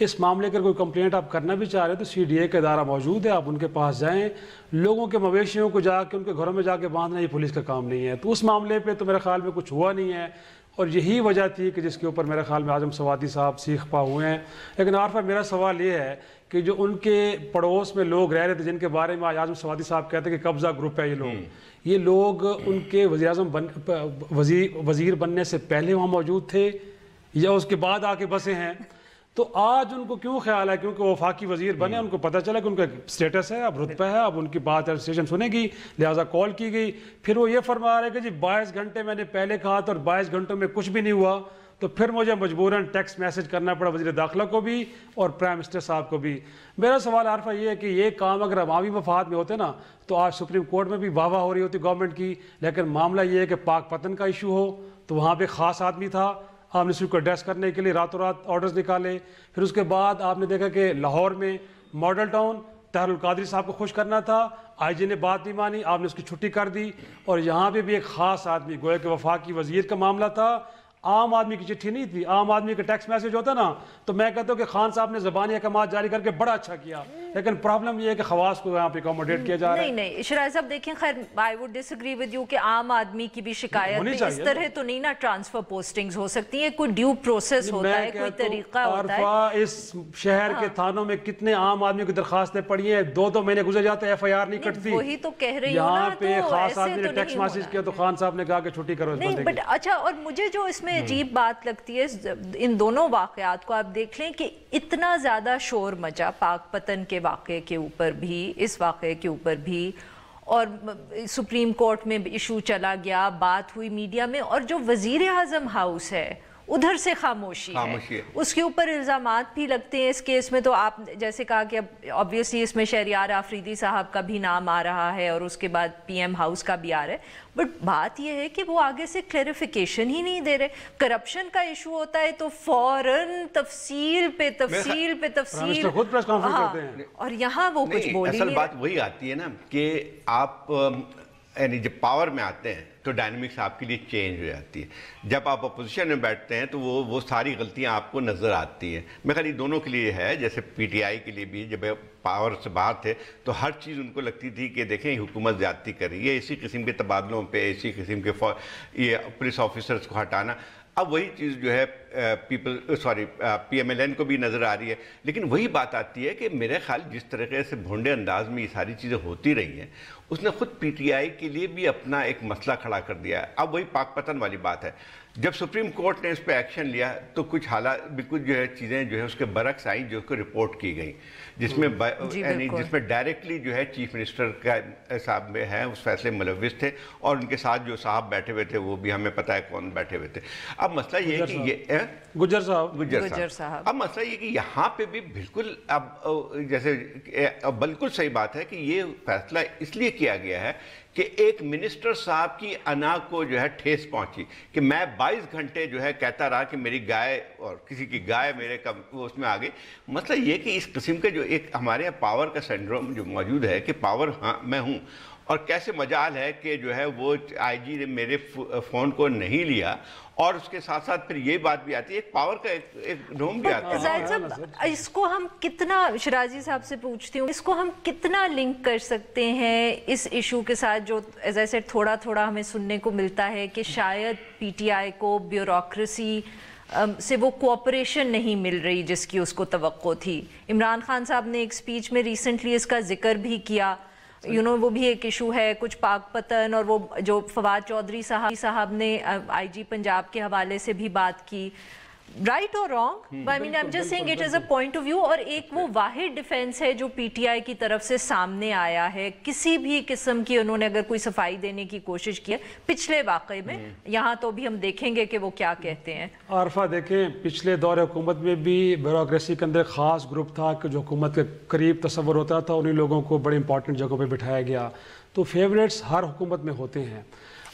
اس معاملے کا کوئی کمپلینٹ آپ کرنا بھی چاہ رہے ہیں تو CDA کا ادارہ موجود ہے, آپ ان کے پاس جائیں. لوگوں کے مویشیوں کو جا کے ان کے گھروں میں جا کے باندھنا یہ پولیس کا کام نہیں ہے. تو اس معاملے پہ تو میرے خیال میں کچھ ہوا نہیں ہے, اور یہی وجہ تھی کہ جس کے اوپر میرے خیال میں اعظم سوادی صاحب سیخ پا ہوئے ہیں. لیکن عارفہ میرا سوال یہ ہے کہ جو ان کے پڑوس میں لوگ رہ رہے تھے جن کے بارے میں اعظم سوادی صاحب کہتے ہیں کہ قبضہ گروپ ہے یہ لوگ ان کے وزیر بننے سے پہلے وہاں موجود تھے یا اس کے بعد آ کے بسے ہیں؟ تو آج ان کو کیوں خیال ہے کیونکہ وہ وفاقی وزیر بنے, ان کو پتہ چلا کہ ان کا سٹیٹس ہے, اب رتبہ ہے, اب ان کی بات ایڈمنسٹریشن سنے گی, لہٰذا کال کی گئی. پھر وہ یہ فرما رہے کہ جی 22 گھنٹے میں نے پہلے کہا تھا اور 22 گھنٹوں میں کچھ بھی نہیں ہوا, تو پھر مجھے مجبوراً ٹیکسٹ میسج کرنا پڑا وزیر داخلہ کو بھی اور پرائم منسٹر صاحب کو بھی. میرا سوال عارفہ یہ ہے کہ یہ کام اگر عوامی مفاد میں ہوتے نا تو آج سپریم کورٹ میں بھی واہ واہ ہو رہی ہوتی گورنمنٹ کی. لیکن معاملہ یہ ہے کہ پاک پتن کا ایشو ہو تو وہاں پہ خاص آدمی تھا, آپ نے صرف کو ایڈریس کرنے کے لیے راتوں رات آرڈرز نکالے. پھر اس کے بعد آپ نے دیکھا کہ لاہور میں ماڈل ٹاؤن طاہر القادری صاحب کو خوش کرنا تھا, IG نے بات نہیں مانی, آپ نے اس کی چھٹی کر دی. اور یہاں پہ بھی ایک خاص آدمی گویا کہ وفاقی وزیر کا معاملہ تھا, عام آدمی کی چٹھی نہیں تھی. عام آدمی کا ٹیکسٹ میسج ہوتا نا تو میں کہتا ہوں کہ خان صاحب نے زبانی احکامات جاری کر کے بڑا اچھا کیا, لیکن پرابلم یہ ہے کہ خواص کو یہاں پہ اکوموڈیٹ کیا جا رہا ہے. نہیں شرائع صاحب دیکھیں, خیر I would disagree with you کہ عام آدمی کی بھی شکایت ہے, اس طرح تو نہیں نا ٹرانسفر پوسٹنگز ہو سکتی ہیں, کوئی ڈیو پروسیس ہوتا ہے, کوئی طریقہ ہوتا ہے. عارفہ اس شہر کے تھانوں میں کتنے عام آدمیوں کی درخواستیں پڑی ہیں, 2 مہینے گزر جاتے FIR نہیں کٹتی. وہی تو کہہ رہی ہوں یہاں نا, پہ تو خاص ایسے آدمی نے تو ٹیکسٹ نہیں میسج کیا تو خان صاحب نے کہا کہ چھٹی کرو اس بندے کی. اچھا, اور مجھے جو اس میں عجیب بات لگتی ہے ان دونوں واقعات کو آپ دیکھ لیں کہ اتنا زیادہ شور مچا پاک پتن کے واقعے کے اوپر بھی, اس واقعے کے اوپر بھی, اور سپریم کورٹ میں ایشو چلا گیا, بات ہوئی میڈیا میں, اور جو وزیر اعظم ہاؤس ہے ادھر سے خاموشی ہے. اس کے اوپر الزامات بھی لگتے ہیں اس کیس میں. تو آپ جیسے کہا کہ obviously اس میں شہریار آفریدی صاحب کا بھی نام آ رہا ہے اور اس کے بعد PM ہاؤس کا بھی آ رہا ہے, بٹ بات یہ ہے کہ وہ آگے سے کلیریفیکیشن ہی نہیں دے رہے. کرپشن کا ایشو ہوتا ہے تو فوراً تفصیل پہ تفصیل خود پریس کانفرنس کرتے ہیں, اور یہاں وہ کچھ بول ہی نہیں. اصل بات وہی آتی ہے نا کہ آپ یعنی جب پاور میں آتے ہیں تو ڈائنمکس آپ کے لیے چینج ہو جاتی ہے. جب آپ اپوزیشن میں بیٹھتے ہیں تو وہ ساری غلطیاں آپ کو نظر آتی ہیں. میں خالی دونوں کے لیے ہے, جیسے PTI کے لیے بھی جب پاور سے باہر تھے تو ہر چیز ان کو لگتی تھی کہ دیکھیں حکومت زیادتی کر رہی ہے, اسی قسم کے تبادلوں پہ, اسی قسم کے یہ پولیس آفیسرز کو ہٹانا. اب وہی چیز جو ہے PMLN کو بھی نظر آ رہی ہے. لیکن وہی بات آتی ہے کہ میرے خیال جس طریقے سے بھونڈے انداز میں یہ ساری چیزیں ہوتی رہی ہیں, اس نے خود PTI کے لیے بھی اپنا ایک مسئلہ کھڑا کر دیا ہے. اب وہی پاک پتن والی بات ہے, جب سپریم کورٹ نے اس پہ ایکشن لیا تو کچھ حالات بالکل جو ہے چیزیں جو ہے اس کے برعکس آئیں جو اس کو رپورٹ کی گئیں, جس میں ڈائریکٹلی جو ہے چیف منسٹر کا صاحب میں ہے اس فیصلے ملوث تھے, اور ان کے ساتھ جو صاحب بیٹھے ہوئے تھے وہ بھی ہمیں پتہ ہے کون بیٹھے ہوئے تھے. اب مسئلہ یہ ہے کہ یہ گجر صاحب اب مسئلہ یہ کہ یہاں پہ بھی بالکل اب جیسے بالکل صحیح بات ہے کہ یہ فیصلہ اس لیے کیا گیا ہے کہ ایک منسٹر صاحب کی انا کو جو ہے ٹھیس پہنچی کہ میں 22 گھنٹے جو ہے کہتا رہا کہ میری گائے اور کسی کی گائے میرے وہ اس میں آ گئی. مسئلہ یہ کہ اس قسم کے جو ایک ہمارے یہاں پاور کا سنڈروم جو موجود ہے کہ پاور ہاں میں ہوں, اور کیسے مجال ہے کہ جو ہے وہ IG نے میرے فون کو نہیں لیا, اور اس کے ساتھ ساتھ پھر یہ بات بھی آتی ہے ایک پاور کا ایک ڈوم بھی آتا ہے. زاہد صاحب, اس کو ہم کتنا, شرازی صاحب سے پوچھتی ہوں, اس کو ہم کتنا لنک کر سکتے ہیں اس ایشو کے ساتھ جو ایز آئی سیڈ تھوڑا تھوڑا ہمیں سننے کو ملتا ہے کہ شاید PTI کو بیوروکریسی سے وہ کوآپریشن نہیں مل رہی جس کی اس کو توقع تھی. عمران خان صاحب نے ایک سپیچ میں ریسنٹلی اس کا ذکر بھی کیا, وہ بھی ایک ایشو ہے. کچھ پاک پتن اور وہ جو فواد چودھری صاحب نے IG پنجاب کے حوالے سے بھی بات کی, رائٹ اور wrong, I mean I am just saying it is a point of view. اور ایک وہ واحد ڈیفینس ہے جو PTI کی طرف سے سامنے آیا ہے, کسی بھی قسم کی انہوں نے اگر کوئی صفائی دینے کی کوشش کی ہے پچھلے واقعے میں, یہاں تو بھی ہم دیکھیں گے کہ وہ کیا کہتے ہیں. عارفہ دیکھیں, پچھلے دور حکومت میں بھی بیوروکریسی کے اندر خاص گروپ تھا کہ جو حکومت کے قریب تصور ہوتا تھا, انہیں لوگوں کو بڑی امپورٹنٹ جگہوں پہ بٹھایا گیا. تو فیوریٹس ہر حکومت میں ہوتے ہیں.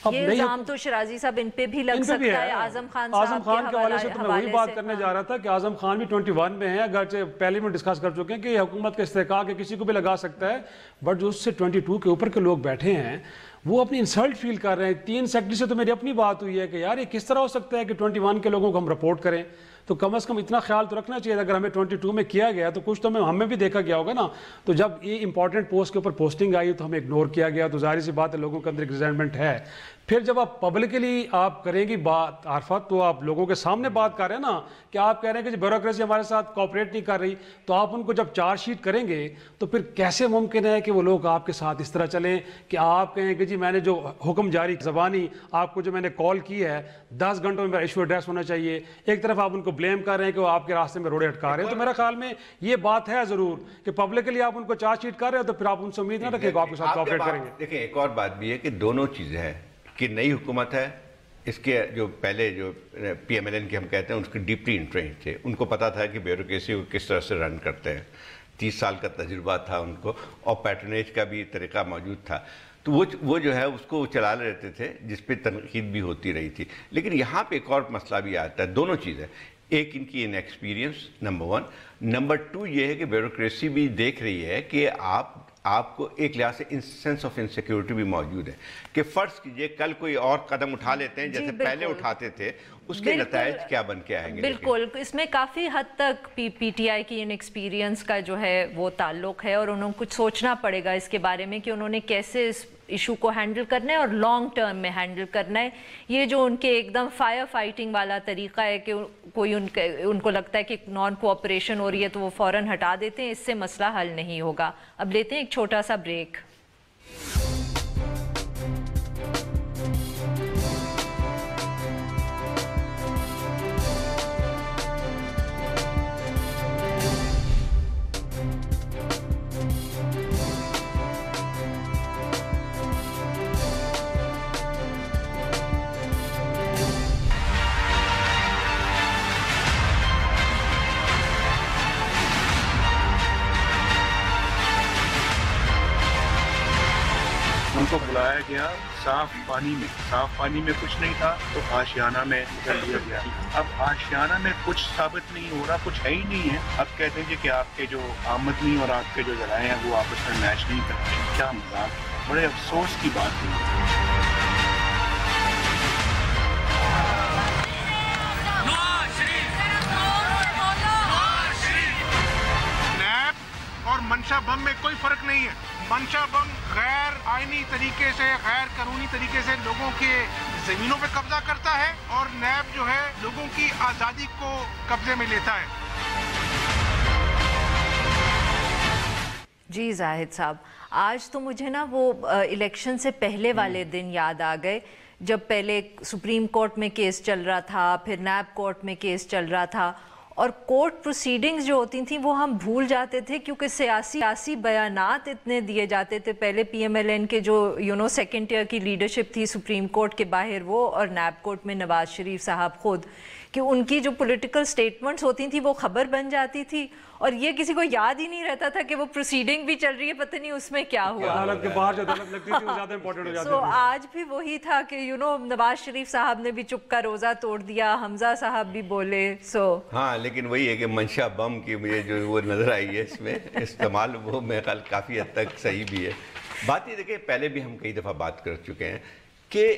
یہ الزام تو شرازی صاحب ان پہ بھی لگ سکتا ہے. اعظم خان کے حوالے سے تو میں وہی بات کرنے جا رہا تھا کہ اعظم خان بھی 21 میں ہیں, اگرچہ پہلے میں ڈسکس کر چکے ہیں کہ یہ حکومت کا استحقاق ہے, کسی کو بھی لگا سکتا ہے, بٹ جو اس سے 22 کے اوپر کے لوگ بیٹھے ہیں وہ اپنی انسلٹ فیل کر رہے ہیں. 3 سیکٹری سے تو میری اپنی بات ہوئی ہے کہ یار یہ کس طرح ہو سکتا ہے کہ 21 کے لوگوں کو ہم رپورٹ کریں. تو کم از کم اتنا خیال تو رکھنا چاہیے. اگر ہمیں 22 میں کیا گیا تو کچھ تو ہمیں بھی دیکھا گیا ہوگا نا. تو جب یہ امپورٹنٹ پوسٹ کے اوپر پوسٹنگ آئی تو ہمیں اگنور کیا گیا, تو ظاہر سی بات ہے لوگوں کے اندر ایک ریزنٹمنٹ ہے. پھر جب آپ پبلکلی آپ کریں گی بات عرفت, تو آپ لوگوں کے سامنے بات کر رہے ہیں نا کہ آپ کہہ رہے ہیں کہ بیوروکریسی ہمارے ساتھ کوآپریٹ نہیں کر رہی, تو آپ ان کو جب چارج شیٹ کریں گے تو پھر کیسے ممکن ہے کہ وہ لوگ آپ کے ساتھ اس طرح چلیں کہ آپ کہیں کہ جی میں نے جو حکم جاری زبانی آپ کو جو میں نے کال کی ہے 10 گھنٹوں میں میرا ایشو ایڈریس ہونا چاہیے. ایک طرف آپ ان کو بلیم کر رہے ہیں کہ وہ آپ کے راستے میں روڑے اٹکا رہے ہیں. تو میرا خیال میں یہ بات ہے ضرور کہ پبلکلی آپ ان کو چارج شیٹ کر رہے ہیں تو پھر آپ ان سے امید نہ رکھیں کہ آپ کے ساتھ کوآپریٹ کریں گے. دیکھیں ایک اور بات بھی ہے کہ دونوں چیزیں ہیں کہ نئی حکومت ہے, اس کے جو پہلے جو پی ایم ایل این کے ہم کہتے ہیں اس کے ڈیپلی انٹرینڈ تھے, ان کو پتا تھا کہ بیوروکریسی کو کس طرح سے رن کرتے ہیں. 30 سال کا تجربہ تھا ان کو, اور پیٹرنیج کا بھی طریقہ موجود تھا. تو وہ جو ہے اس کو چلا لیتے تھے, جس پہ تنقید بھی ہوتی رہی تھی. لیکن یہاں پہ ایک اور مسئلہ بھی آتا ہے. دونوں چیزیں, ایک ان کی ان ایکسپیرینس نمبر 1, نمبر 2 یہ ہے کہ بیوروکریسی بھی دیکھ رہی ہے کہ آپ کو ایک لحاظ سے سینس آف انسیکیورٹی بھی موجود ہے کہ فرض کیجئے کل کوئی اور قدم اٹھا لیتے ہیں جیسے پہلے اٹھاتے تھے, اس کے نتائج کیا بن کے آئیں گے. بالکل, اس میں کافی حد تک پی ٹی آئی کی ان ایکسپیرینس کا جو ہے وہ تعلق ہے, اور انہوں کو کچھ سوچنا پڑے گا اس کے بارے میں کہ انہوں نے کیسے اس ایشو کو ہینڈل کرنا ہے اور لانگ ٹرم میں ہینڈل کرنا ہے. یہ جو ان کے ایک دم فائر فائٹنگ والا طریقہ ہے کہ کوئی ان کو لگتا ہے کہ نان کوآپریشن ہو رہی ہے تو وہ فوراً ہٹا دیتے ہیں, اس سے مسئلہ حل نہیں ہوگا. اب لیتے ہیں ایک چھوٹا سا بریک. ان کو بلایا گیا صاف پانی میں کچھ نہیں تھا تو آشیانہ میں ڈال دیا گیا. اب آشیانہ میں کچھ ثابت نہیں ہو رہا, کچھ ہے ہی نہیں ہے. اب کہتے ہیں کہ آپ کے جو آمدنی اور آپ کے جو ذرائع ہیں وہ آپس میں میچ نہیں کرتے. کیا مذاق, بڑے افسوس کی بات ہے. اور منشا بم میں کوئی فرق نہیں ہے. منشا بم غیر آئینی طریقے سے, غیر قانونی طریقے سے لوگوں کے زمینوں پہ قبضہ کرتا ہے, اور نیب جو ہے لوگوں کی آزادی کو قبضے میں لیتا ہے. جی زاہد صاحب, آج تو مجھے نا وہ الیکشن سے پہلے والے دن یاد آ گئے جب پہلے سپریم کورٹ میں کیس چل رہا تھا, پھر نیب کورٹ میں کیس چل رہا تھا, اور کورٹ پروسیڈنگز جو ہوتی تھیں وہ ہم بھول جاتے تھے کیونکہ سیاسی بیانات اتنے دیے جاتے تھے. پہلے پی ایم ایل این کے جو سیکنڈ ٹیئر کی لیڈرشپ تھی سپریم کورٹ کے باہر وہ, اور نیب کورٹ میں نواز شریف صاحب خود, کہ ان کی جو پولیٹیکل سٹیٹمنٹس ہوتی تھیں وہ خبر بن جاتی تھی, اور یہ کسی کو یاد ہی نہیں رہتا تھا کہ وہ پروسیڈنگ بھی چل رہی ہے, پتہ نہیں اس میں کیا ہوا. عدالت کے باہر جو عدالت لگتی تھی وہ زیادہ امپورٹنٹ ہو جاتی تھی. آج بھی وہی تھا کہ نواز شریف صاحب نے بھی چپ کا روزہ توڑ دیا, حمزہ صاحب بھی بولے. ہاں, لیکن وہی ہے کہ منشا بم کی مجھے جو وہ نظر آئی ہے اس میں استعمال, وہ میرے خیال کافی حد تک صحیح بھی ہے. بات یہ دیکھیں, پہلے بھی ہم کئی دفعہ بات کر چکے ہیں کہ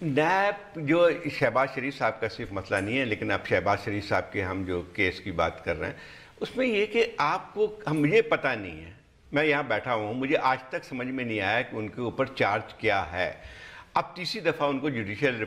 نیب جو شہباز شریف صاحب کا صرف مسئلہ نہیں ہے, لیکن اب شہباز شریف صاحب کے ہم جو کیس کی بات کر رہے ہیں اس میں یہ کہ آپ کو مجھے پتہ نہیں ہے, میں یہاں بیٹھا ہوں, مجھے آج تک سمجھ میں نہیں آیا کہ ان کے اوپر چارج کیا ہے. اب تیسری دفعہ ان کو جوڈیشل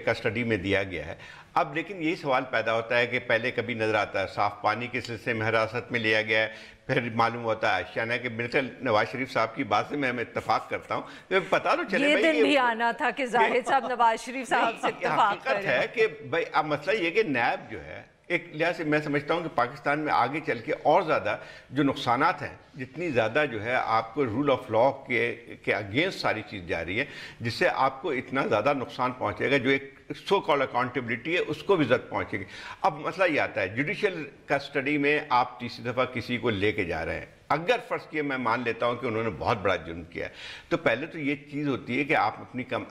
کسٹڈی میں دیا گیا ہے. اب لیکن یہی سوال پیدا ہوتا ہے کہ پہلے کبھی نظر آتا ہے صاف پانی کے سلسلے میں حراست میں لیا گیا ہے, پھر معلوم ہوتا ہے آشیانہ کہ بالکل نواز شریف صاحب کی بات سے میں اتفاق کرتا ہوں. پتا تو چلے یہ دن بھی آنا تھا کہ زاہد صاحب نواز شریف صاحب سے اتفاق حقیقت ہے کہ بھائی اب مسئلہ یہ کہ نیب جو ہے ایک لحاظ سے میں سمجھتا ہوں کہ پاکستان میں آگے چل کے اور زیادہ جو نقصانات ہیں, جتنی زیادہ جو ہے آپ کو رول آف لا کے اگینسٹ ساری چیز جا رہی ہے, جس سے آپ کو اتنا زیادہ نقصان پہنچے گا, جو ایک سو کال اکاؤنٹیبلٹی ہے اس کو بھی زد پہنچے گی. اب مسئلہ یہ آتا ہے جوڈیشل کسٹڈی میں آپ تیسری دفعہ کسی کو لے کے جا رہے ہیں. اگر فرض کیا میں مان لیتا ہوں کہ انہوں نے بہت بڑا جرم کیا ہے, تو پہلے تو یہ چیز ہوتی ہے کہ آپ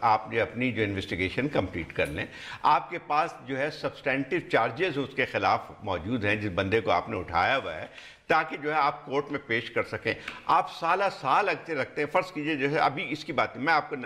اپنی جو انویسٹیگیشن کمپلیٹ کر لیں. آپ کے پاس جو ہے سبسٹینٹیو چارجز اس کے خلاف موجود ہیں جس بندے کو آپ نے اٹھایا ہوا ہے, تاکہ جو ہے آپ کورٹ میں پیش کر سکیں. آپ سالہ سال رکھتے ہیں. فرض کیجئے جو ہے ابھی اس کی بات میں آپ کو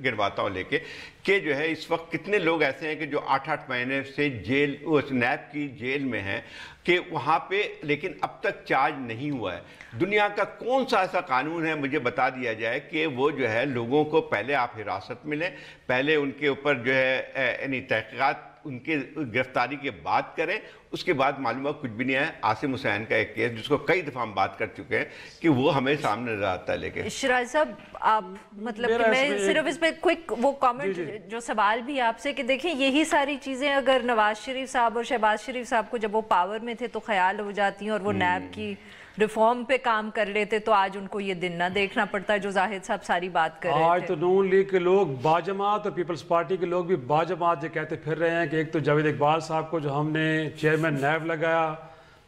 گنواتا ہوں لے کے کہ جو ہے اس وقت کتنے لوگ ایسے ہیں کہ جو 8 مہینے سے جیل نیب کی جیل میں ہیں کہ وہاں پہ لیکن اب تک چارج نہیں ہوا ہے. دنیا کا کون سا ایسا قانون ہے مجھے بتا دیا جائے کہ وہ جو ہے لوگوں کو پہلے آپ حراست میں لیں, پہلے ان کے اوپر جو ہے یعنی تحقیقات ان کے گرفتاری کے بعد کریں, اس کے بعد معلومات کچھ بھی نہیں ہے. عاصم حسین کا ایک کیس جس کو کئی دفعہ ہم بات کر چکے ہیں کہ وہ ہمیں سامنے نظر آتا ہے. لیکن شیراز صاحب آپ مطلب کہ میں صرف اس پہ کوئک وہ کامنٹ جو سوال بھی آپ سے کہ دیکھیں یہی ساری چیزیں اگر نواز شریف صاحب اور شہباز شریف صاحب کو جب وہ پاور میں تھے تو خیال ہو جاتی ہیں اور وہ نیب کی ریفارم پہ کام کر لیتے تو آج ان کو یہ دن نہ دیکھنا پڑتا جو زاہد صاحب ساری بات کر رہے تھے. آج تو نون لیگ کے لوگ باجماعت اور پیپلز پارٹی کے لوگ بھی باجماعت یہ کہتے پھر رہے ہیں کہ ایک تو جاوید اقبال صاحب کو جو ہم نے چیئرمین نیب لگایا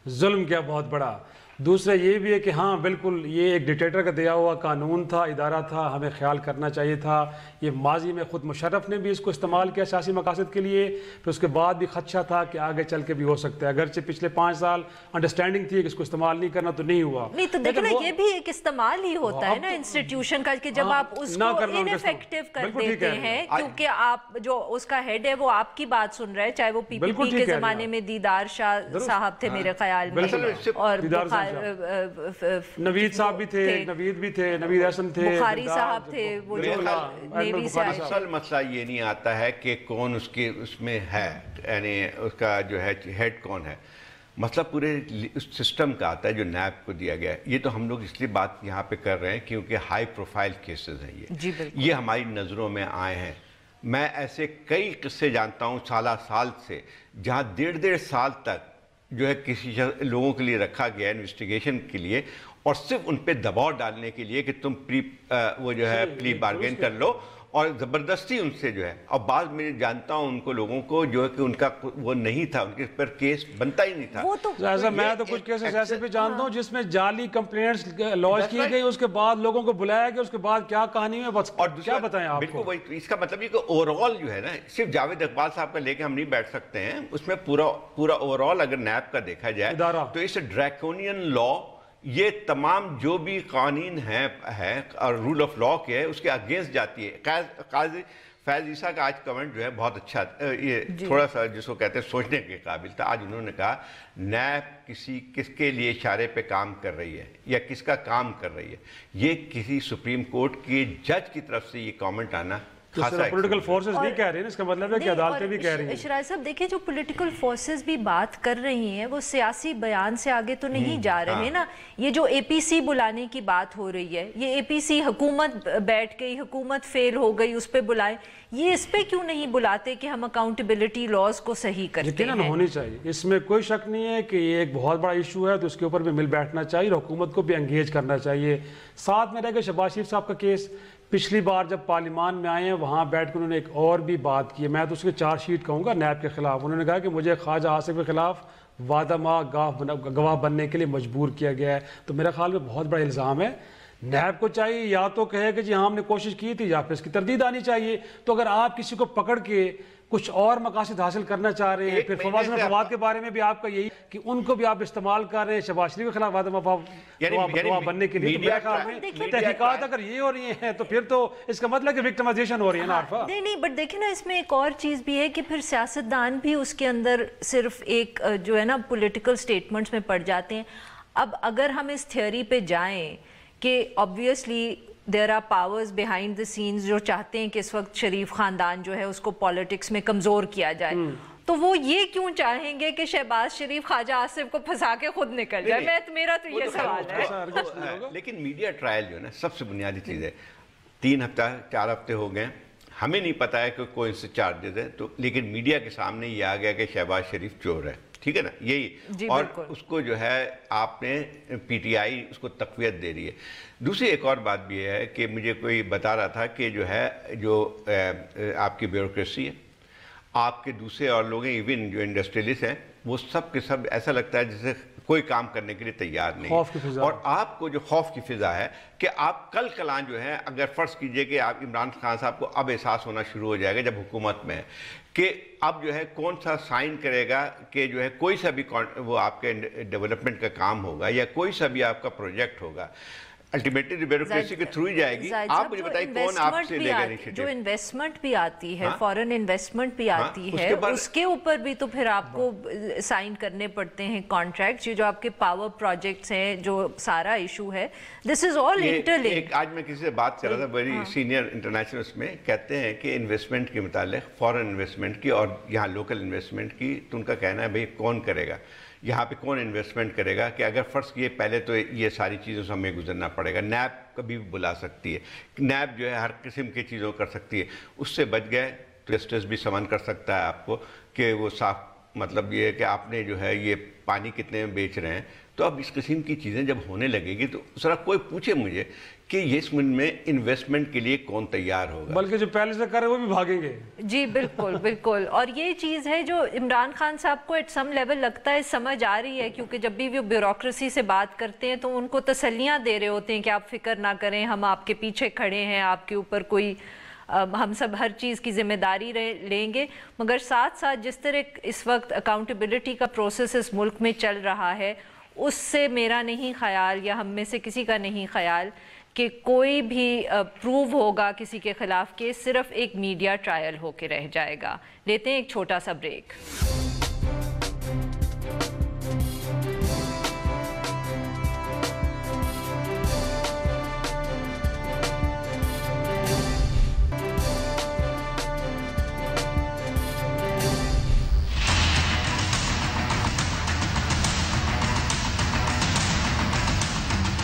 ظلم کیا بہت بڑا, دوسرا یہ بھی ہے کہ ہاں بالکل یہ ایک ڈکٹیٹر کا دیا ہوا قانون تھا, ادارہ تھا, ہمیں خیال کرنا چاہیے تھا. یہ ماضی میں خود مشرف نے بھی اس کو استعمال کیا سیاسی مقاصد کے لیے, پھر اس کے بعد بھی خدشہ تھا کہ آگے چل کے بھی ہو سکتا ہے. اگرچہ پچھلے 5 سال انڈرسٹینڈنگ تھی کہ اس کو استعمال نہیں کرنا تو نہیں ہوا. نہیں تو دیکھنا یہ بھی ایک استعمال ہی ہوتا ہے نا انسٹیٹیوشن کا کہ جب آپ اس کو انیفیکٹیو کر دیتے ہیں کیونکہ آپ جو اس کا ہیڈ ہے وہ آپ کی بات سن رہا ہے, چاہے وہ پی پی پی کے زمانے میں دیدار شاہ صاحب تھے میرے خیال میں اور نوید صاحب بھی تھے, نوید احسن تھے, بخاری صاحب تھے, وہ جو نیوی سے آئے. اصل مسئلہ یہ نہیں آتا ہے کہ کون اس میں ہے, یعنی اس کا جو ہے ہیڈ کون ہے. مسئلہ پورے سسٹم کا آتا ہے جو نیب کو دیا گیا ہے. یہ تو ہم لوگ اس لیے بات یہاں پہ کر رہے ہیں کیونکہ ہائی پروفائل کیسز ہیں یہ ہماری نظروں میں آئے ہیں. میں ایسے کئی قصے جانتا ہوں سال سے جہاں 1.5 سال تک جو ہے کسی لوگوں کے لیے رکھا گیا انویسٹیگیشن کے لیے اور صرف ان پہ دباؤ ڈالنے کے لیے کہ تم وہ جو ہے پلی بارگین کر لو اور زبردستی ان سے جو ہے. اور بعض میں جانتا ہوں ان کو لوگوں کو جو ہے کہ ان کا وہ نہیں تھا, ان کے پر کیس بنتا ہی نہیں تھا. میں تو کچھ کیسز ایسے بھی جانتا ہوں جس میں جعلی کمپلینٹس لانچ کی گئی, اس کے بعد لوگوں کو بلایا گیا, اس کے بعد کیا کہانی ہے اور کیا بتائیں آپ کو. بالکل اس کا مطلب یہ کہ اوور آل جو ہے نا صرف جاوید اقبال صاحب کا لے کے ہم نہیں بیٹھ سکتے ہیں, اس میں پورا اوور آل اگر نیب کا دیکھا جائے تو اس ڈریکونین لا یہ تمام جو بھی قوانین ہیں اور رول آف لا کے ہے اس کے اگینسٹ جاتی ہے. قاضی فیض عیسیٰ کا آج کمنٹ جو ہے بہت اچھا, یہ تھوڑا سا جس کو کہتے ہیں سوچنے کے قابل تھا. آج انہوں نے کہا نیب کس کے لیے اشارے پہ کام کر رہی ہے یا کس کا کام کر رہی ہے. یہ کسی سپریم کورٹ کے جج کی طرف سے یہ کامنٹ آنا پولیٹیکل فورسز نہیں کہہ رہے ہیں, اس کا مطلب ہے کہ عدالتیں بھی کہہ رہی ہیں. شیراز صاحب دیکھیں جو پولیٹیکل فورسز بھی بات کر رہی ہیں وہ سیاسی بیان سے آگے تو نہیں جا رہے نا. یہ جو اے پی سی بلانے کی بات ہو رہی ہے, یہ اے پی سی حکومت بیٹھ گئی, حکومت فیل ہو گئی, اس پہ بلائیں. یہ اس پہ کیوں نہیں بلاتے کہ ہم اکاؤنٹیبلٹی لاز کو صحیح کرتے ہیں؟ یقیناً ہونی چاہیے, اس میں کوئی شک نہیں ہے کہ یہ ایک بہت بڑا ایشو ہے تو اس کے اوپر بھی مل بیٹھنا چاہیے اور حکومت کو بھی انگیج کرنا چاہیے. ساتھ میں رہ گئے شہباز شریف صاحب کا کیس, پچھلی بار جب پارلیمان میں آئے ہیں وہاں بیٹھ کے انہوں نے ایک اور بھی بات کی ہے, میں تو اس کے چارج شیٹ کہوں گا نیب کے خلاف. انہوں نے کہا کہ مجھے خواجہ آصف کے خلاف وعدہ ماں گواہ بننے کے لیے مجبور کیا گیا ہے. تو میرے خیال میں بہت بڑا الزام ہے. نیب کو چاہیے یا تو کہے کہ جی ہاں ہم نے کوشش کی تھی, یا پھر اس کی تردید آنی چاہیے. تو اگر آپ کسی کو پکڑ کے کچھ اور مقاصد حاصل کرنا چاہ رہے ہیں, پھر فواد کے بارے میں بھی آپ کا یہی کہ ان کو بھی آپ استعمال کر رہے ہیں شہباز شریف کے خلاف وعدہ گواہ بننے کے لیے. تو میرے خیال میں تحقیقات اگر یہ ہو رہی ہیں تو پھر تو اس کا مطلب کہ وکٹمائزیشن ہو رہی ہے نا عارفہ. نہیں بٹ دیکھیں نا اس میں ایک اور چیز بھی ہے کہ پھر سیاستدان بھی اس کے اندر صرف ایک جو ہے نا پولیٹیکل سٹیٹمنٹس میں پڑ جاتے ہیں. اب اگر ہم اس تھیوری پہ جائیں کہ obviously there are powers behind the scenes جو چاہتے ہیں کہ اس وقت شریف خاندان جو ہے اس کو پالیٹکس میں کمزور کیا جائے, تو وہ یہ کیوں چاہیں گے کہ شہباز شریف خواجہ آصف کو پھنسا کے خود نکل جائے؟ میرا تو یہ سوال ہے. لیکن میڈیا ٹرائل جو ہے نا سب سے بنیادی چیز ہے. 3 ہفتہ 4 ہفتے ہو گئے, ہمیں نہیں پتا ہے کہ کوئی سے چارجز ہے, تو لیکن میڈیا کے سامنے یہ آ گیا کہ شہباز شریف چور ہے. ٹھیک ہے نا, یہی اور اس کو جو ہے آپ نے پی ٹی آئی اس کو تقویت دے رہی ہے. دوسری ایک اور بات بھی ہے کہ مجھے کوئی بتا رہا تھا کہ جو ہے جو آپ کی بیوروکریسی ہے, آپ کے دوسرے اور لوگ ہیں, ایون جو انڈسٹریلسٹ ہیں, وہ سب کے سب ایسا لگتا ہے جیسے کوئی کام کرنے کے لیے تیار نہیں. اور آپ کو جو خوف کی فضا ہے کہ آپ کلان جو ہے, اگر فرض کیجئے کہ آپ عمران خان صاحب کو اب احساس ہونا شروع ہو جائے گا جب حکومت میں ہے کہ اب جو ہے کون سا سائن کرے گا کہ جو ہے کوئی سا بھی وہ آپ کے ڈیولپمنٹ کا کام ہوگا یا کوئی سا بھی آپ کا پروجیکٹ ہوگا الٹیمیٹلی بیوروکریسی کے تھرو ہی جائے گی. آپ مجھے بتائیں کون آپ سے لے گا انیشیٹو؟ جو انویسٹمنٹ بھی آتی ہے، فورن انویسٹمنٹ بھی آتی ہے، اس کے اوپر بھی تو پھر آپ کو سائن کرنے پڑتے ہیں کانٹریکٹس. جو آپ کے پاور پروجیکٹس ہیں، جو سارا ایشو ہے، دس از آل انٹرلنکڈ. آج میں کسی سے بات کر رہا تھا بڑی سینئر انٹرنیشنل اس میں کہتے ہیں کہ انویسٹمنٹ کے متعلق فورن انویسٹمنٹ کی اور یہاں لوکل انویسٹمنٹ کی، تو ان کا کہنا ہے بھئی کون کرے گا یہاں پہ، کون انویسٹمنٹ کرے گا؟ کہ اگر فرض کیے پہلے تو یہ ساری چیزوں سے ہمیں گزرنا پڑے گا. نیب کبھی بھی بلا سکتی ہے، نیب جو ہے ہر قسم کی چیزوں کر سکتی ہے. اس سے بچ گئے تو جسٹس بھی سمن کر سکتا ہے آپ کو کہ وہ صاف مطلب یہ ہے کہ آپ نے جو ہے یہ پانی کتنے میں بیچ رہے ہیں. تو اب اس قسم کی چیزیں جب ہونے لگے گی تو ذرا کوئی پوچھے مجھے کہ اس ملک میں انویسٹمنٹ کے لیے کون تیار ہوگا؟ بلکہ جو پہلے سے کر رہے وہ بھی بھاگیں گے. جی بالکل بالکل. اور یہ چیز ہے جو عمران خان صاحب کو ایٹ سم لیول لگتا ہے سمجھ آ رہی ہے، کیونکہ جب بھی وہ بیوروکریسی سے بات کرتے ہیں تو ان کو تسلیاں دے رہے ہوتے ہیں کہ آپ فکر نہ کریں، ہم آپ کے پیچھے کھڑے ہیں، آپ کے اوپر کوئی ہم سب ہر چیز کی ذمہ داری لیں گے. مگر ساتھ ساتھ جس طرح اس وقت اکاؤنٹیبلٹی کا پروسیس اس ملک میں چل رہا ہے، اس سے میرا نہیں خیال یا ہم میں سے کسی کا نہیں خیال کہ کوئی بھی پروو ہوگا کسی کے خلاف کہ صرف ایک میڈیا ٹرائل ہو کے رہ جائے گا. لیتے ہیں ایک چھوٹا سا بریک.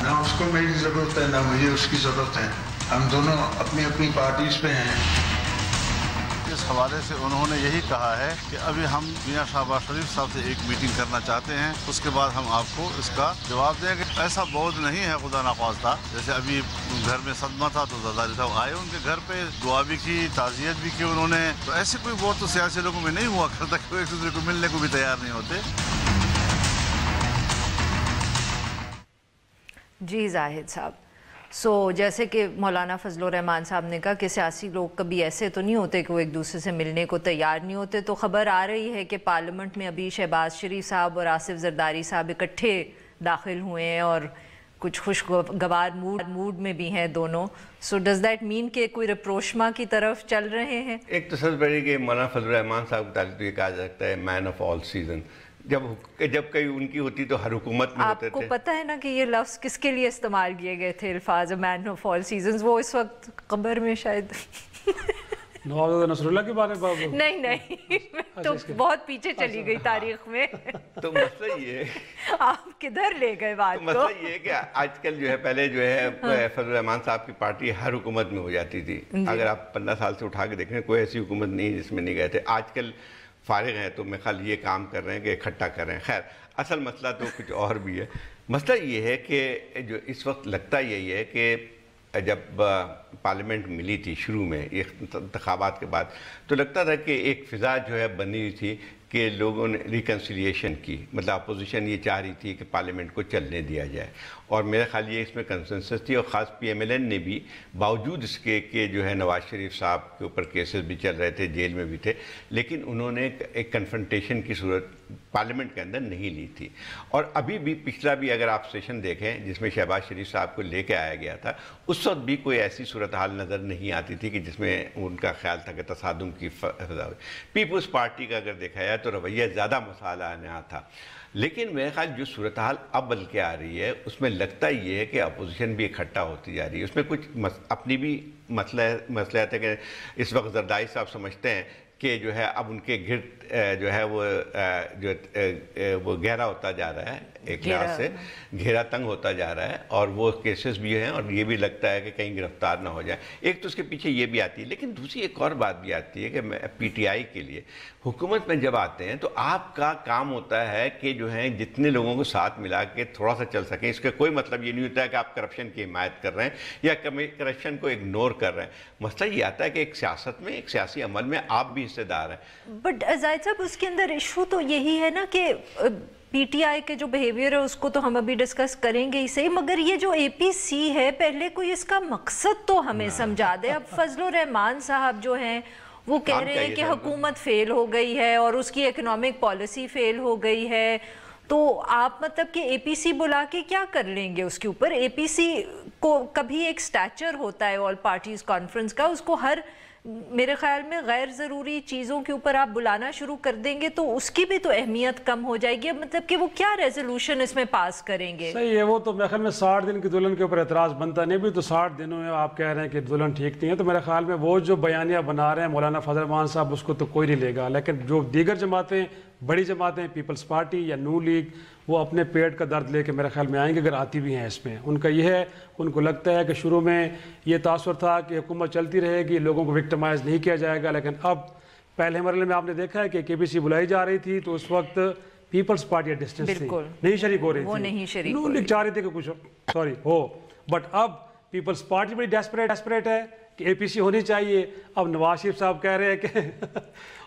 نہ اس کو میری ضرورت ہے نہ مجھے اس کی ضرورت ہے. ہم دونوں اپنی اپنی پارٹیز پہ ہیں. اس حوالے سے انہوں نے یہی کہا ہے کہ ابھی ہم میاں شہباز شریف صاحب سے ایک میٹنگ کرنا چاہتے ہیں، اس کے بعد ہم آپ کو اس کا جواب دیں گے. ایسا بودھ نہیں ہے خدا نخواستہ، جیسے ابھی گھر میں صدمہ تھا تو زرداری صاحب آئے ان کے گھر پہ، دعا بھی کی، تعزیت بھی کی انہوں نے. تو ایسے کوئی بہت تو سیاسی لوگوں میں نہیں ہوا کرتا کہ وہ ایک دوسرے کو ملنے کو بھی تیار نہیں ہوتے. جی زاہد صاحب، جیسے کہ مولانا فضل الرحمان صاحب نے کہا کہ سیاسی لوگ کبھی ایسے تو نہیں ہوتے کہ وہ ایک دوسرے سے ملنے کو تیار نہیں ہوتے. تو خبر آ رہی ہے کہ پارلیمنٹ میں ابھی شہباز شریف صاحب اور آصف زرداری صاحب اکٹھے داخل ہوئے ہیں اور کچھ خوشگوار موڈ میں بھی ہیں دونوں. ڈز دیٹ مین کہ کوئی رپروشما کی طرف چل رہے ہیں؟ ایک تو سب بڑی کہ مولانا فضل الرحمان صاحب کا تعلق یہ کہا جاتا ہے مین آف آل سیزن. جب کئی ان کی ہوتی تو ہر حکومت میں ہوتے تھے. آپ کو پتہ ہے نا کہ یہ لفظ کس کے لیے استعمال کیے گئے تھے الفاظ مین آف آل سیزنز؟ وہ اس وقت قبر میں شاید نواب نصر اللہ کے بارے میں نہیں تو بہت پیچھے چلی گئی تاریخ میں. تو مسئلہ یہ آپ کدھر لے گئے بات کو؟ مسئلہ یہ ہے کہ آج کل جو ہے پہلے جو ہے فضل الرحمان صاحب کی پارٹی ہر حکومت میں ہو جاتی تھی. اگر آپ 15 سال سے اٹھا کے دیکھیں کوئی ایسی حکومت نہیں جس میں نہیں گئے تھے. آج کل فارغ ہیں تو میں خیال یہ کام کر رہے ہیں کہ اکٹھا کر رہے ہیں. خیر اصل مسئلہ تو کچھ اور بھی ہے. مسئلہ یہ ہے کہ جو اس وقت لگتا یہی ہے کہ جب پارلیمنٹ ملی تھی شروع میں انتخابات کے بعد تو لگتا تھا کہ ایک فضا جو ہے بنی تھی کہ لوگوں نے ریکنسیلیشن کی، مطلب اپوزیشن یہ چاہ رہی تھی کہ پارلیمنٹ کو چلنے دیا جائے. اور میرا خیال یہ اس میں کنسنسس تھی. اور خاص پی ایم ایل این نے بھی باوجود اس کے کہ جو ہے نواز شریف صاحب کے اوپر کیسز بھی چل رہے تھے، جیل میں بھی تھے، لیکن انہوں نے ایک کنفرنٹیشن کی صورت پارلیمنٹ کے اندر نہیں لی تھی. اور ابھی بھی پچھلا بھی اگر آپ سیشن دیکھیں جس میں شہباز شریف صاحب کو لے کے آیا گیا تھا، اس وقت بھی کوئی ایسی صورتحال نظر نہیں آتی تھی کہ جس میں ان کا خیال تھا کہ تصادم کی فضا ہوئی. پیپلز پارٹی کا اگر دیکھا جائے تو رویہ زیادہ مسئلہ نیا تھا. لیکن میرے خیال جو صورتحال اب بل کے آ رہی ہے اس میں لگتا یہ ہے کہ اپوزیشن بھی اکٹھا ہوتی جا رہی ہے. اس میں کچھ اپنی بھی مسئلہ ہے کہ اس وقت زرداری صاحب سمجھتے ہیں کہ جو ہے اب ان کے گرد جو ہے وہ گہرا ہوتا جا رہا ہے، ایک لحاظ سے گھیرا تنگ ہوتا جا رہا ہے، اور وہ کیسز بھی ہیں اور یہ بھی لگتا ہے کہ کہیں گرفتار نہ ہو جائے. ایک تو اس کے پیچھے یہ بھی آتی ہے، لیکن دوسری ایک اور بات بھی آتی ہے کہ پی ٹی آئی کے لیے حکومت میں جب آتے ہیں تو آپ کا کام ہوتا ہے کہ جو ہے جتنے لوگوں کو ساتھ ملا کے تھوڑا سا چل سکیں. اس کا کوئی مطلب یہ نہیں ہوتا ہے کہ آپ کرپشن کی حمایت کر رہے ہیں یا کرپشن کو اگنور کر رہے ہیں. مسئلہ یہ آتا ہے کہ ایک سیاست میں، ایک سیاسی عمل میں آپ بھی حصے دار ہیں. بٹ زاہد صاحب اس کے اندر ایشو تو یہی ہے نا کہ پی ٹی آئی کے جو بیہیویئر ہے اس کو تو ہم ابھی ڈسکس کریں گے ہی صحیح، مگر یہ جو اے پی سی ہے پہلے کوئی اس کا مقصد تو ہمیں سمجھا دے. اب فضل الرحمان صاحب جو ہیں وہ کہہ رہے ہیں کہ حکومت فیل ہو گئی ہے اور اس کی اکنامک پالیسی فیل ہو گئی ہے، تو آپ مطلب کہ اے پی سی بلا کے کیا کر لیں گے اس کے اوپر؟ اے پی سی کو کبھی ایک سٹیچر ہوتا ہے آل پارٹیز کانفرنس کا، اس کو ہر میرے خیال میں غیر ضروری چیزوں کے اوپر آپ بلانا شروع کر دیں گے تو اس کی بھی تو اہمیت کم ہو جائے گی. مطلب کہ وہ کیا ریزولوشن اس میں پاس کریں گے؟ صحیح ہے، وہ تو میرے خیال میں 60 دن کی دلہن کے اوپر اعتراض بنتا نہیں، بھی تو 60 دنوں میں آپ کہہ رہے ہیں کہ دلہن ٹھیک نہیں ہے، تو میرے خیال میں وہ جو بیانیہ بنا رہے ہیں مولانا فضل الرحمان صاحب، اس کو تو کوئی نہیں لے گا. لیکن جو دیگر جماعتیں، بڑی جماعتیں، پیپلز پارٹی یا نون لیگ، وہ اپنے پیٹ کا درد لے کے میرے خیال میں آئیں گے، اگر آتی بھی ہیں. اس میں ان کا یہ ہے، ان کو لگتا ہے کہ شروع میں یہ تاثر تھا کہ حکومت چلتی رہے گی، لوگوں کو وکٹمائز نہیں کیا جائے گا، لیکن اب پہلے مرحلے میں آپ نے دیکھا ہے کہ کے پی سی بلائی جا رہی تھی تو اس وقت پیپلز پارٹی ڈسٹنس تھی، نہیں شریک ہو رہی تھی، وہ نہیں شریک نون لیگ چاہ رہی تھی کہ کچھ ہو، بٹ اب پیپلز پارٹی بڑی ڈیسپریٹ ہے کہ اے پی سی ہونی چاہیے. اب نواز شریف صاحب کہہ رہے ہیں کہ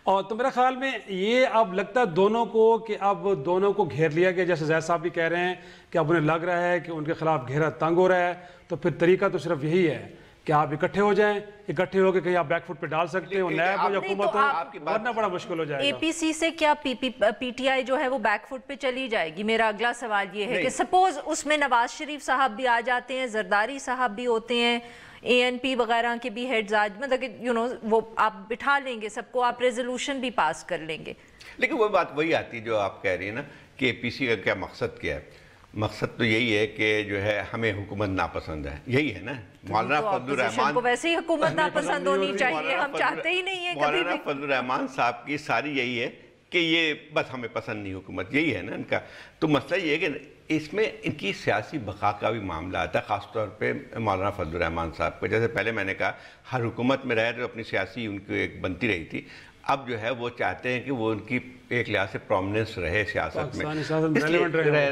اور تو میرے خیال میں یہ اب لگتا ہے دونوں کو کہ اب دونوں کو گھیر لیا گیا، جیسے زید صاحب بھی کہہ رہے ہیں کہ اب انہیں لگ رہا ہے کہ ان کے خلاف گھیرا تنگ ہو رہا ہے. تو پھر طریقہ تو صرف یہی ہے کہ آپ اکٹھے ہو جائیں، اکٹھے ہو کے کہیں آپ بیک فٹ پہ ڈال سکتے ہیں، نیب ہو یا حکومت ہو، ورنہ بڑا مشکل ہو جائے گا. اے پی سی سے کیا پی ٹی آئی جو ہے وہ بیک فٹ پہ چلی جائے گی؟ میرا اگلا سوال یہ ہے کہ سپوز اس میں نواز شریف صاحب بھی آ جاتے ہیں، زرداری صاحب بھی ہوتے ہیں، اے این پی وغیرہ کے بھی ہیڈز آج، مطلب کہ وہ آپ بٹھا لیں گے سب کو، آپ ریزولوشن بھی پاس کر لیں گے. لیکن وہ بات وہی آتی جو آپ کہہ رہی ہیں نا کہ اے پی سی کا کیا مقصد کیا ہے؟ مقصد تو یہی ہے کہ جو ہے ہمیں حکومت ناپسند ہے، یہی ہے نا. مولانا فضل الرحمان کو ویسے ہی حکومت ناپسند ہونی چاہیے، ہم چاہتے ہی نہیں ہیں کبھی بھی. مولانا فضل الرحمان صاحب کی ساری یہی ہے کہ یہ بس ہمیں پسند نہیں حکومت، یہی ہے نا ان کا. تو مسئلہ یہ ہے کہ اس میں ان کی سیاسی بقا کا بھی معاملہ آتا ہے، خاص طور پہ مولانا فضل الرحمان صاحب کو. جیسے پہلے میں نے کہا ہر حکومت میں رہے تو اپنی سیاسی ان کو ایک بنتی رہی تھی، اب جو ہے وہ چاہتے ہیں کہ وہ ان کی ایک لحاظ سے پرومیننس رہے سیاست میں،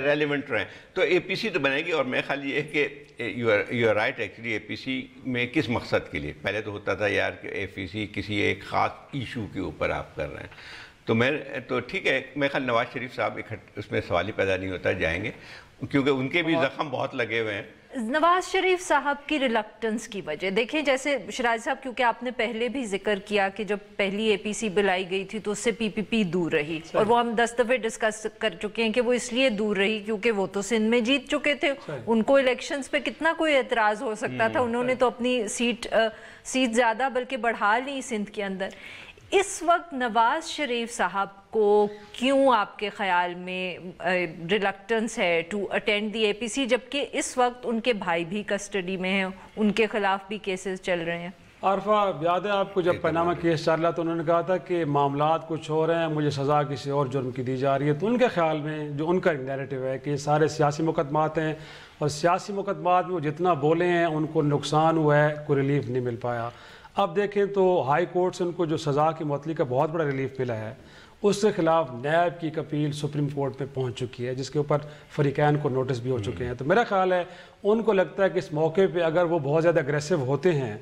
ریلیونٹ رہیں. تو اے پی سی تو بنے گی، اور میرا خیال یہ ہے کہ یو آر رائٹ ایکچولی. اے پی سی میں کس مقصد کے لیے؟ پہلے تو ہوتا تھا یار کہ اے پی سی کسی ایک خاص ایشو کے اوپر آپ کر رہے ہیں، تو ٹھیک ہے. میرے خیال نواز شریف صاحب اس میں سوال ہی پیدا نہیں ہوتا، جائیں گے کیونکہ ان کے بھی زخم بہت لگے ہوئے ہیں. نواز شریف صاحب کی ریلکٹنس کی وجہ دیکھیں، جیسے شیراز صاحب، کیونکہ آپ نے پہلے بھی ذکر کیا کہ جب پہلی اے پی سی بلائی گئی تھی تو اس سے پی پی پی دور رہی، اور وہ ہم 10 دفعے ڈسکس کر چکے ہیں کہ وہ اس لیے دور رہی کیونکہ وہ تو سندھ میں جیت چکے تھے، ان کو الیکشنز پہ کتنا کوئی اعتراض ہو سکتا تھا، انہوں نے تو اپنی سیٹ زیادہ بلکہ بڑھا لی سندھ کے اندر. اس وقت نواز شریف صاحب کو کیوں آپ کے خیال میں ریلکٹنس ہے ٹو اٹینڈ دی اے پی سی، جبکہ اس وقت ان کے بھائی بھی کسٹڈی میں ہیں، ان کے خلاف بھی کیسز چل رہے ہیں؟ عارفہ یاد ہے آپ کو جب پاناما کیس چل رہا تو انہوں نے کہا تھا کہ معاملات کچھ ہو رہے ہیں، مجھے سزا کسی اور جرم کی دی جا رہی ہے. تو ان کے خیال میں جو ان کا نیریٹو ہے کہ یہ سارے سیاسی مقدمات ہیں، اور سیاسی مقدمات میں وہ جتنا بولے ہیں ان کو نقصان ہوا ہے، کوئی ریلیف نہیں مل پایا. اب دیکھیں تو ہائی کورٹ سے ان کو جو سزا کی معطلی کا بہت بڑا ریلیف ملا ہے، اس کے خلاف نیب کی اپیل سپریم کورٹ میں پہنچ چکی ہے، جس کے اوپر فریقین کو نوٹس بھی ہو چکے ہیں. تو میرا خیال ہے ان کو لگتا ہے کہ اس موقع پہ اگر وہ بہت زیادہ اگریسو ہوتے ہیں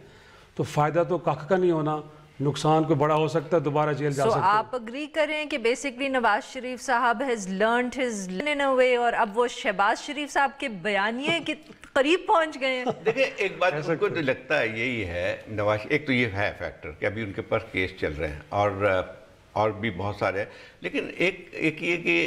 تو فائدہ تو کخ کا نہیں ہونا، نقصان کو بڑا ہو سکتا ہے، دوبارہ جیل جا سکتے ہیں. آپ اگری کریں کہ بیسکلی نواز شریف صاحب ہیز لرنڈ ہز ان اے وے، اور اب وہ شہباز شریف صاحب کے بیانیے کے قریب پہنچ گئے ہیں؟ دیکھیں ایک بات ان کو تو لگتا ہے یہی ہے نواز، ایک تو یہ ہے فیکٹر کہ ابھی ان کے پاس کیس چل رہے ہیں اور بھی بہت سارے ہیں، لیکن ایک یہ کہ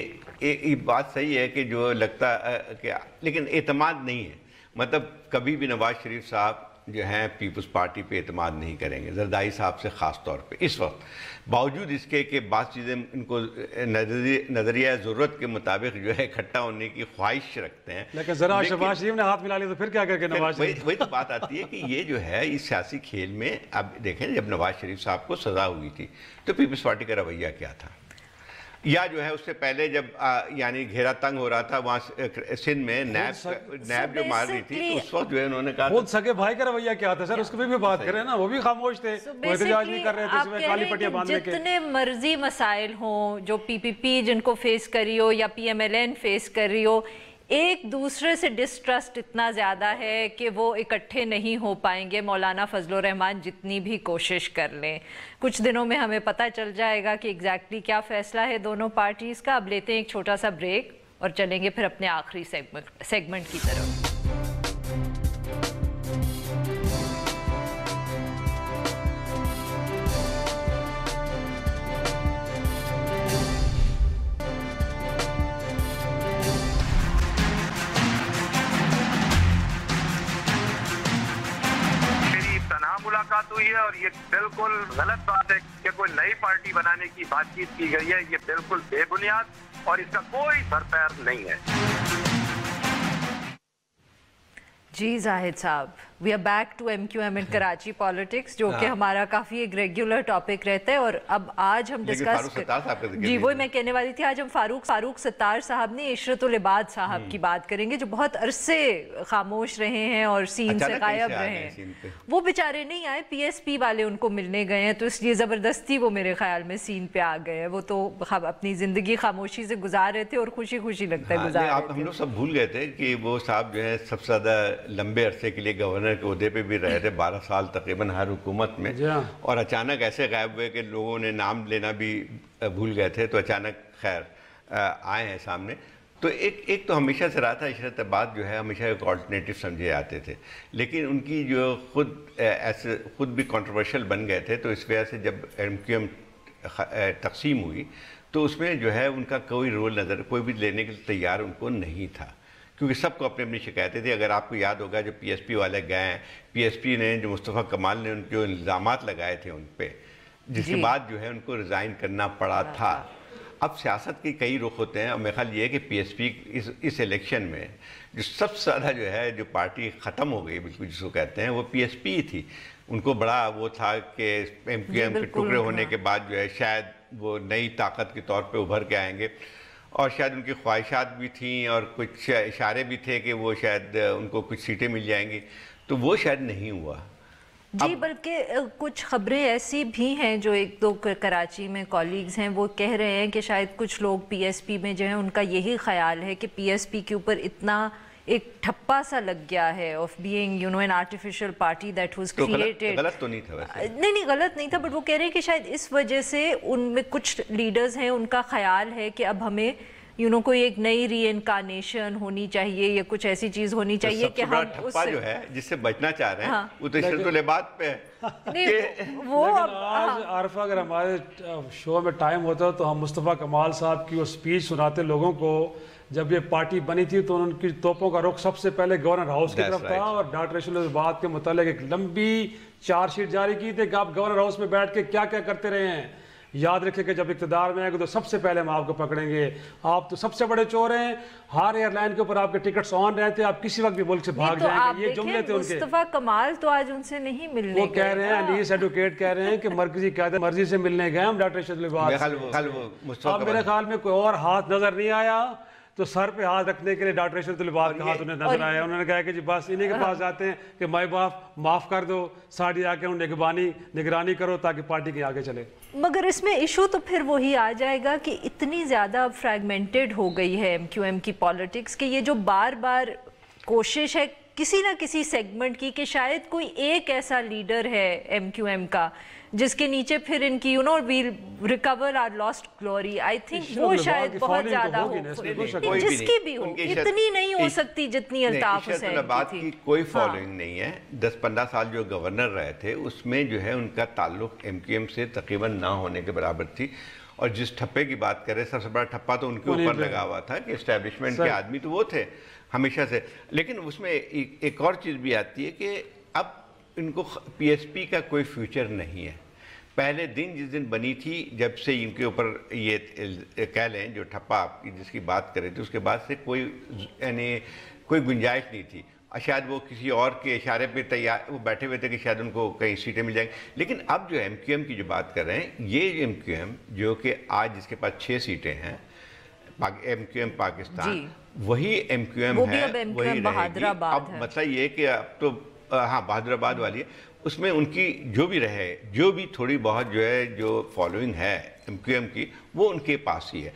یہ بات صحیح ہے کہ جو لگتا ہے کہ لیکن اعتماد نہیں ہے. مطلب کبھی بھی نواز شریف صاحب جو ہیں پیپلز پارٹی پہ اعتماد نہیں کریں گے، زرداری صاحب سے خاص طور پہ اس وقت، باوجود اس کے کہ بعض چیزیں ان کو نظریہ ضرورت کے مطابق جو ہے اکٹھا ہونے کی خواہش رکھتے ہیں. لیکن ذرا شہباز شریف نے ہاتھ ملا لیا تو پھر کیا کر کے نواز شریف، وہی تو بات آتی ہے کہ یہ جو ہے اس سیاسی کھیل میں. اب دیکھیں جب نواز شریف صاحب کو سزا ہوئی تھی تو پیپلز پارٹی کا رویہ کیا تھا، یا جو ہے اس سے پہلے جب یعنی گھیرا تنگ ہو رہا تھا وہاں سندھ میں نیب جو مار رہی تھی، اس وقت جو ہے انہوں نے کہا خود سگے بھائی کا رویہ کیا تھا سر، اس کو بھی بات کریں نا، وہ بھی خاموش تھے، وہ احتجاج نہیں کر رہے تھے، اس میں کالی پٹیاں باندھنے کے. جتنے مرضی مسائل ہوں جو پی پی پی جن کو فیس کری ہو یا P M L N face کر رہی ہو، ایک دوسرے سے ڈسٹرسٹ اتنا زیادہ ہے کہ وہ اکٹھے نہیں ہو پائیں گے، مولانا فضل الرحمان جتنی بھی کوشش کر لیں. کچھ دنوں میں ہمیں پتہ چل جائے گا کہ ایگزیکٹلی کیا فیصلہ ہے دونوں پارٹیز کا. اب لیتے ہیں ایک چھوٹا سا بریک اور چلیں گے پھر اپنے آخری سیگمنٹ کی طرف. یہ بالکل غلط بات ہے کہ کوئی نئی پارٹی بنانے کی بات چیت کی گئی ہے. یہ بالکل بے بنیاد اور اس کا کوئی سر پیر نہیں ہے. جی Zahid sahab, we are back to MQM in Karachi politics, جو کہ ہمارا کافی ایک ریگولر ٹاپک رہتا ہے. اور اب آج ہم ڈسکس جی وہی میں کہنے والی تھی، آج ہم فاروق ستار صاحب نے عشرت العباد صاحب کی بات کریں گے، جو بہت عرصے خاموش رہے ہیں اور سین سے غائب رہے ہیں. وہ بیچارے نہیں آئے، PSP والے ان کو ملنے گئے ہیں، تو اس لیے زبردستی وہ میرے خیال میں سین پہ آ گئے ہیں. وہ تو اپنی زندگی خاموشی سے گزار رہے تھے اور خوشی خوشی لگتا ہے گزار رہے تھے. ہم لوگ سب بھول گئے تھے کہ وہ صاحب جو ہے سب سے زیادہ لمبے عرصے کے لیے گورنر کے عہدے پہ بھی رہے تھے، 12 سال تقریباً ہر حکومت میں، اور اچانک ایسے غائب ہوئے کہ لوگوں نے نام لینا بھی بھول گئے تھے. تو اچانک خیر آئے ہیں سامنے. تو ایک تو ہمیشہ سے رہا تھا عشرت العباد جو ہے ہمیشہ ایک آلٹرنیٹو سمجھے جاتے تھے، لیکن ان کی جو خود بھی کنٹروورشل بن گئے تھے. تو اس وجہ سے جب MQM تقسیم ہوئی تو اس میں جو ہے ان کا کوئی رول کوئی بھی لینے کے لیے تیار ان کو نہیں تھا، کیونکہ سب کو اپنی اپنی شکایتیں تھیں. اگر آپ کو یاد ہوگا جو PSP والے گئے ہیں، PSP نے جو مصطفیٰ کمال نے ان جو الزامات لگائے تھے ان پہ، جس کے بعد جو ہے ان کو ریزائن کرنا پڑا تھا. اب سیاست کے کئی رخ ہوتے ہیں، اور میرا خیال یہ ہے کہ PSP اس الیکشن میں جو سب سے زیادہ جو ہے جو پارٹی ختم ہو گئی بالکل جس کو کہتے ہیں وہ PSP ہی تھی. ان کو بڑا وہ تھا کہ MQM کے ٹکڑے ہونے کے بعد جو ہے شاید وہ نئی طاقت کے طور پہ ابھر کے آئیں گے، اور شاید ان کی خواہشات بھی تھیں اور کچھ اشارے بھی تھے کہ وہ شاید ان کو کچھ سیٹیں مل جائیں گی. تو وہ شاید نہیں ہوا. جی بلکہ کچھ خبریں ایسی بھی ہیں جو ایک دو کراچی میں کولیگز ہیں وہ کہہ رہے ہیں کہ شاید کچھ لوگ PSP میں جو ہیں ان کا یہی خیال ہے کہ PSP کے اوپر اتنا ایک ٹھپا سا لگ گیا ہے of being an artificial party that was created. غلط تو نہیں تھا ویسے. نہیں غلط نہیں تھا، بٹ وہ کہہ رہے ہیں کہ شاید اس وجہ سے ان میں کچھ لیڈرز ہیں ان کا خیال ہے کہ اب ہمیں کوئی ایک نئی ری انکارنیشن ہونی چاہیے یا کچھ ایسی چیز ہونی چاہیے کہ ہم اس سے جو ہے جس سے بچنا چاہ رہے ہیں وہ تو عشرت العباد پہ ہے. وہ آج عارفہ اگر ہمارے شو میں ٹائم ہوتا تو ہم مصطفیٰ کمال صاحب کی وہ سپیچ سناتے لوگوں کو. جب یہ پارٹی بنی تھی تو ان کی توپوں کا رخ سب سے پہلے گورنر ہاؤس کی طرف تھا، اور ڈاکٹر عشرت العباد کے متعلق ایک لمبی چارج شیٹ جاری کی تھی کہ آپ گورنر ہاؤس میں بیٹھ کے کیا کیا کرتے رہے ہیں. یاد رکھیں کہ جب اقتدار میں آئے گے تو سب سے پہلے ہم آپ کو پکڑیں گے، آپ تو سب سے بڑے چور ہیں، ہر ایئر لائن کے اوپر آپ کے ٹکٹس آن رہتے ہیں، آپ کسی وقت بھی ملک سے بھاگ جائیں گے. یہ جملے تھے ان کے. مصطفیٰ کمال تو آج ان سے نہیں ملنے گئے. وہ کہہ رہے ہیں انیس ایڈوکیٹ کہہ رہے ہیں کہ مرکزی قیادت مرضی سے ملنے گئے ہم ڈاکٹر عشرت العباد. اب میرے خیال میں کوئی اور ہاتھ نظر نہیں آیا تو سر پہ ہاتھ رکھنے کے لیے ڈاکٹر عشرت العباد کا ہاتھ انہیں نظر آیا. انہوں نے کہا کہ جی بس انہیں کے پاس جاتے ہیں کہ مائی باپ معاف کر دو، ساڑھی آ کے نگرانی کرو تاکہ پارٹی کے آگے چلے. مگر اس میں ایشو تو پھر وہی آ جائے گا کہ اتنی زیادہ فریگمنٹڈ ہو گئی ہے MQM کی پالیٹکس کہ یہ جو بار بار کوشش ہے کسی نہ کسی سیگمنٹ کی کہ شاید کوئی ایک ایسا لیڈر ہے MQM کا جس کے نیچے پھر ان کی we recover our lost glory. I think وہ شاید بہت زیادہ ہو، جس کی بھی ہو اتنی نہیں ہو سکتی جتنی الطاف حسین کی تھی. کوئی فالوئنگ نہیں ہے. 10-15 سال جو گورنر رہے تھے اس میں جو ہے ان کا تعلق MQM سے تقریباً نہ ہونے کے برابر تھی. اور جس ٹھپے کی بات کرے سب سے بڑا ٹھپا تو ان کے اوپر لگا ہوا تھا کہ اسٹیبلشمنٹ کے آدمی تو وہ تھے ہمیشہ سے. لیکن اس میں ایک اور چیز بھی آتی ہے کہ اب ان کو PSP کا کوئی فیوچر نہیں ہے. پہلے دن جس دن بنی تھی جب سے ان کے اوپر یہ کہہ لیں جو ٹھپا جس کی بات کرے تھے اس کے بعد سے کوئی گنجائش نہیں تھی. شاید وہ کسی اور کے اشارے پہ تیار وہ بیٹھے ہوئے تھے کہ شاید ان کو کئی سیٹیں مل جائیں گی. لیکن اب جو MQM کی جو بات کر رہے ہیں یہ MQM جو کہ آج جس کے پاس 6 سیٹیں ہیں MQM پاکستان وہی MQM ہے وہی رہے گی. اب مسئلہ یہ کہ اب تو ہاں بہادر آباد والی ہے اس میں ان کی جو بھی رہے جو بھی تھوڑی بہت جو ہے جو فالوئنگ ہے MQM کی وہ ان کے پاس ہی ہے.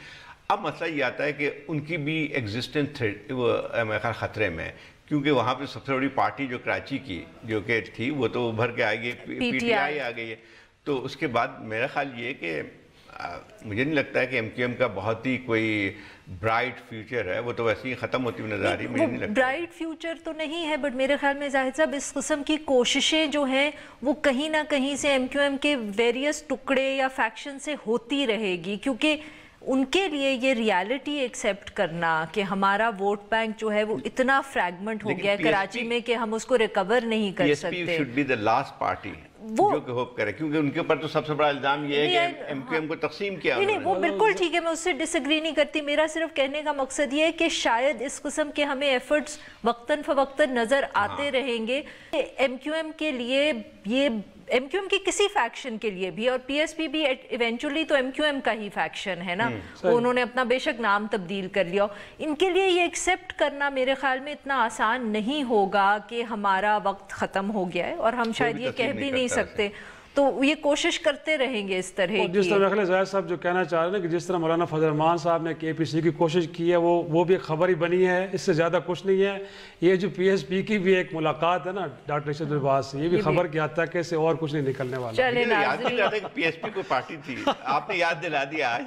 اب مسئلہ یہ آتا ہے کہ ان کی بھی ایگزسٹنس میرے خیال خطرے میں ہے کیونکہ وہاں پہ سب سے بڑی پارٹی جو کراچی کی جو کہ تھی وہ تو ابھر کے آ گئی PTI آ گئی ہے. تو اس کے بعد میرا خیال یہ کہ مجھے نہیں لگتا ہے کہ MQM کا بہت ہی کوئی برائٹ فیوچر ہے. وہ تو ویسے ہی ختم ہوتی ہوئی نظر آ رہی. مجھے نہیں لگتا برائٹ فیوچر تو نہیں ہے، بٹ میرے خیال میں زاہد صاحب اس قسم کی کوششیں جو ہیں وہ کہیں نہ کہیں سے MQM کے ویریس ٹکڑے یا فیکشن سے ہوتی رہے گی، کیونکہ ان کے لیے یہ ریالٹی ایکسیپٹ کرنا کہ ہمارا ووٹ بینک جو ہے وہ اتنا فریگمنٹ ہو گیا ہے کراچی میں کہ ہم اس کو ریکور نہیں کر سکتے. PSP should be the last party. جو کہ ہوپ کرے، کیونکہ ان کے اوپر تو سب سے بڑا الزام یہ ہے کہ ایم کیو ایم کو تقسیم کیا انہوں نے۔ وہ بالکل ٹھیک ہے، میں اس سے ڈس ایگری نہیں کرتی، میرا صرف کہنے کا مقصد یہ ہے کہ شاید اس قسم کے ہمیں ایفرٹس وقتاً فوقتاً نظر آتے رہیں گے ایم کیو ایم کے لیے، یہ ایم کیو ایم کی کسی فیکشن کے لیے بھی، اور پی ایس پی بھی ایونچولی تو ایم کیو ایم کا ہی فیکشن ہے نا، انہوں نے اپنا بے شک نام تبدیل کر لیا، ان کے لیے یہ ایکسیپٹ کرنا میرے خیال میں اتنا آسان نہیں ہوگا کہ ہمارا وقت ختم ہو گیا ہے، اور ہم شاید یہ کہہ بھی نہیں سکتے، تو یہ کوشش کرتے رہیں گے اس طرح کی۔ جس طرح میرے زاہد صاحب جو کہنا چاہ رہے ہیں نا کہ جس طرح مولانا فضل الرحمان صاحب نے کے پی سی کی کوشش کی ہے، وہ بھی ایک خبر ہی بنی ہے، اس سے زیادہ کچھ نہیں ہے۔ یہ جو پی ایس پی کی بھی ایک ملاقات ہے نا ڈاکٹر ارشد الباز سے، یہ بھی خبر کی حد تک ہے، اس سے اور کچھ نہیں نکلنے والا۔ چلے ناظرین، پی ایس پی کوئی پارٹی تھی، آپ نے یاد دلا دیا آج۔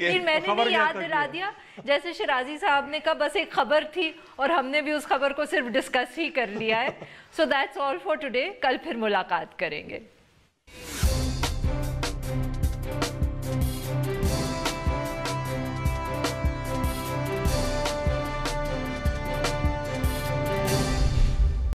میں نے نہیں یاد دلا دیا، جیسے شرازی صاحب نے کہا بس ایک خبر تھی اور ہم نے بھی اس خبر کو صرف ڈسکس ہی کر لیا ہے۔ So that's all for today, کل پھر ملاقات کریں گے۔